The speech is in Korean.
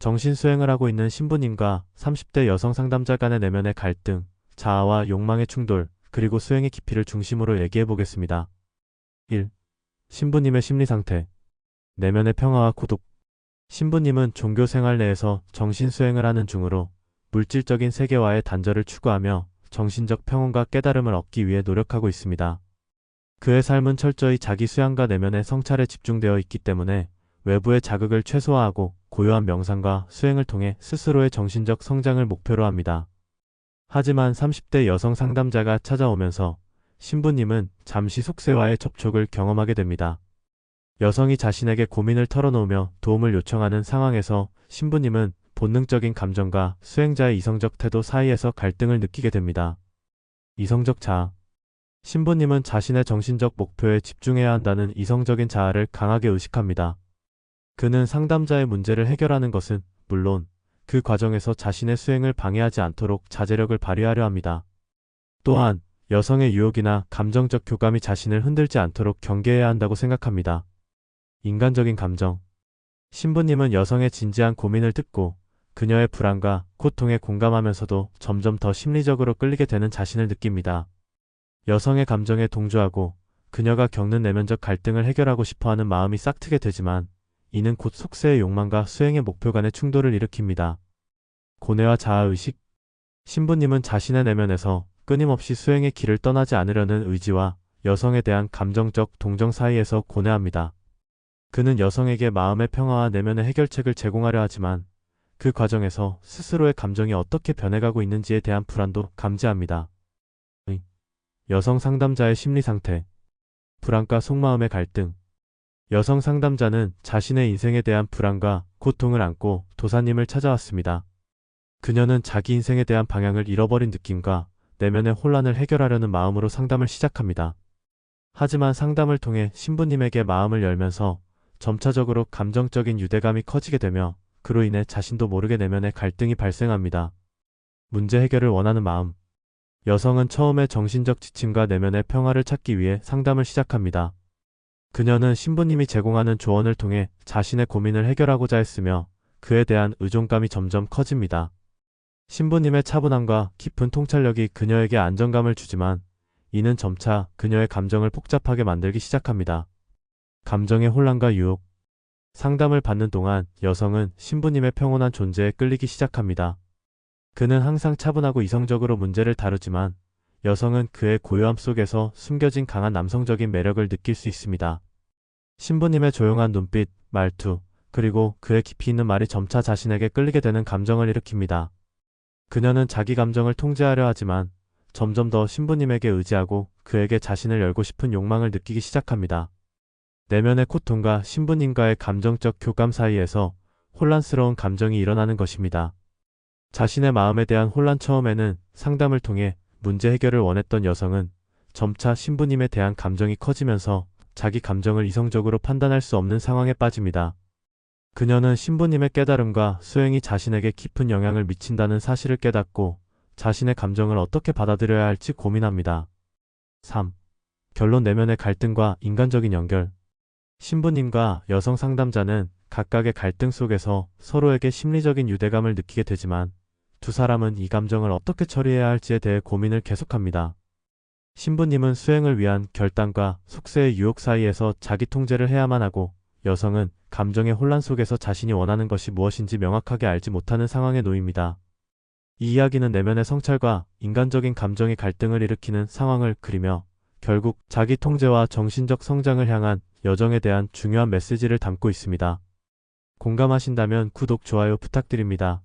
정신 수행을 하고 있는 신부님과 30대 여성 상담자 간의 내면의 갈등, 자아와 욕망의 충돌, 그리고 수행의 깊이를 중심으로 얘기해 보겠습니다. 1. 신부님의 심리 상태. 내면의 평화와 고독. 신부님은 종교 생활 내에서 정신 수행을 하는 중으로 물질적인 세계와의 단절을 추구하며 정신적 평온과 깨달음을 얻기 위해 노력하고 있습니다. 그의 삶은 철저히 자기 수양과 내면의 성찰에 집중되어 있기 때문에 외부의 자극을 최소화하고 고요한 명상과 수행을 통해 스스로의 정신적 성장을 목표로 합니다. 하지만 30대 여성 상담자가 찾아오면서 신부님은 잠시 속세와의 접촉을 경험하게 됩니다. 여성이 자신에게 고민을 털어놓으며 도움을 요청하는 상황에서 신부님은 본능적인 감정과 수행자의 이성적 태도 사이에서 갈등을 느끼게 됩니다. 이성적 자아. 신부님은 자신의 정신적 목표에 집중해야 한다는 이성적인 자아를 강하게 의식합니다. 그는 상담자의 문제를 해결하는 것은 물론 그 과정에서 자신의 수행을 방해하지 않도록 자제력을 발휘하려 합니다. 또한 여성의 유혹이나 감정적 교감이 자신을 흔들지 않도록 경계해야 한다고 생각합니다. 인간적인 감정. 신부님은 여성의 진지한 고민을 듣고 그녀의 불안과 고통에 공감하면서도 점점 더 심리적으로 끌리게 되는 자신을 느낍니다. 여성의 감정에 동조하고 그녀가 겪는 내면적 갈등을 해결하고 싶어하는 마음이 싹트게 되지만 이는 곧 속세의 욕망과 수행의 목표 간의 충돌을 일으킵니다. 고뇌와 자아의식. 신부님은 자신의 내면에서 끊임없이 수행의 길을 떠나지 않으려는 의지와 여성에 대한 감정적 동정 사이에서 고뇌합니다. 그는 여성에게 마음의 평화와 내면의 해결책을 제공하려 하지만 그 과정에서 스스로의 감정이 어떻게 변해가고 있는지에 대한 불안도 감지합니다. 여성 상담자의 심리 상태. 불안과 속마음의 갈등. 여성 상담자는 자신의 인생에 대한 불안과 고통을 안고 도사님을 찾아왔습니다. 그녀는 자기 인생에 대한 방향을 잃어버린 느낌과 내면의 혼란을 해결하려는 마음으로 상담을 시작합니다. 하지만 상담을 통해 신부님에게 마음을 열면서 점차적으로 감정적인 유대감이 커지게 되며 그로 인해 자신도 모르게 내면의 갈등이 발생합니다. 문제 해결을 원하는 마음. 여성은 처음에 정신적 지침과 내면의 평화를 찾기 위해 상담을 시작합니다. 그녀는 신부님이 제공하는 조언을 통해 자신의 고민을 해결하고자 했으며 그에 대한 의존감이 점점 커집니다. 신부님의 차분함과 깊은 통찰력이 그녀에게 안정감을 주지만 이는 점차 그녀의 감정을 복잡하게 만들기 시작합니다. 감정의 혼란과 유혹. 상담을 받는 동안 여성은 신부님의 평온한 존재에 끌리기 시작합니다. 그는 항상 차분하고 이성적으로 문제를 다루지만 여성은 그의 고요함 속에서 숨겨진 강한 남성적인 매력을 느낄 수 있습니다. 신부님의 조용한 눈빛, 말투, 그리고 그의 깊이 있는 말이 점차 자신에게 끌리게 되는 감정을 일으킵니다. 그녀는 자기 감정을 통제하려 하지만 점점 더 신부님에게 의지하고 그에게 자신을 열고 싶은 욕망을 느끼기 시작합니다. 내면의 고통과 신부님과의 감정적 교감 사이에서 혼란스러운 감정이 일어나는 것입니다. 자신의 마음에 대한 혼란. 처음에는 상담을 통해 문제 해결을 원했던 여성은 점차 신부님에 대한 감정이 커지면서 자기 감정을 이성적으로 판단할 수 없는 상황에 빠집니다. 그녀는 신부님의 깨달음과 수행이 자신에게 깊은 영향을 미친다는 사실을 깨닫고 자신의 감정을 어떻게 받아들여야 할지 고민합니다. 3. 결론. 내면의 갈등과 인간적인 연결. 신부님과 여성 상담자는 각각의 갈등 속에서 서로에게 심리적인 유대감을 느끼게 되지만 두 사람은 이 감정을 어떻게 처리해야 할지에 대해 고민을 계속합니다. 신부님은 수행을 위한 결단과 속세의 유혹 사이에서 자기 통제를 해야만 하고 여성은 감정의 혼란 속에서 자신이 원하는 것이 무엇인지 명확하게 알지 못하는 상황에 놓입니다. 이 이야기는 내면의 성찰과 인간적인 감정의 갈등을 일으키는 상황을 그리며 결국 자기 통제와 정신적 성장을 향한 여정에 대한 중요한 메시지를 담고 있습니다. 공감하신다면 구독, 좋아요 부탁드립니다.